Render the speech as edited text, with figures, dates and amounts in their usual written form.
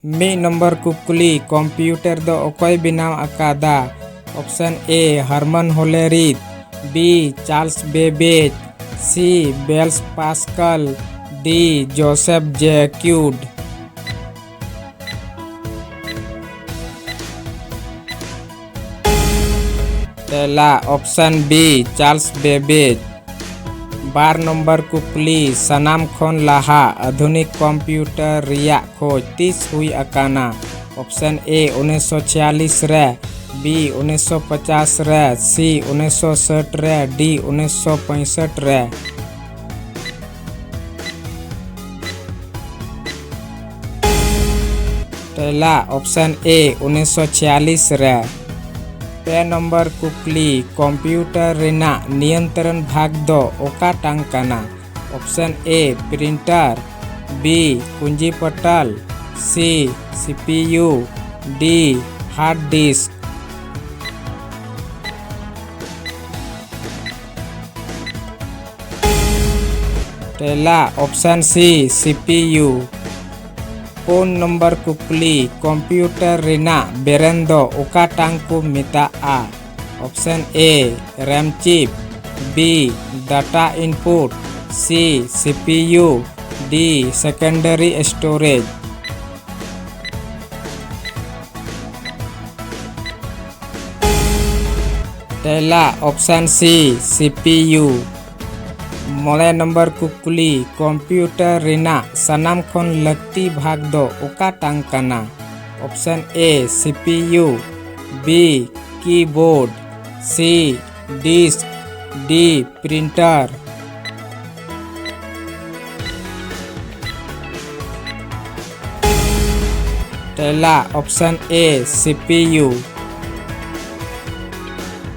मी number कुकुली computer दो ओकोय बनाव अकादा। Option A Herman Hollerith, B Charles Babbage, C Blaise Pascal, D Joseph Jacquard. पहला option B Charles Babbage. 12 number कुकली सनाम खन लाहा आधुनिक कंप्यूटर रिया खोज तीस हुई अकाना। ऑप्शन ए 1946 रे, बी 1950 रे, सी 1960 रे, डी 1965 रे। पहला ऑप्शन ए 1946 रे। पे नंबर कुकली कंप्यूटर रेना नियंत्रण भाग दो ओका टांग काना। ऑप्शन ए प्रिंटर, बी कुंजी पटल, C CPU, D hard disk. पहला ऑप्शन सी सीपीयू। फोन नंबर कुकली कंप्यूटर रेना बेरेन दो ओका टांग को मेताआ। Option A RAM chip, B data input, C CPU, D secondary storage. पहला ऑप्शन सी सीपीयू। मोले नंबर कुकली कंप्यूटर रेना सनाम खन लगती भाग दो ओका टांग काना। Option A CPU, B keyboard, C disk, D printer. पहला ऑप्शन ए सीपीयू।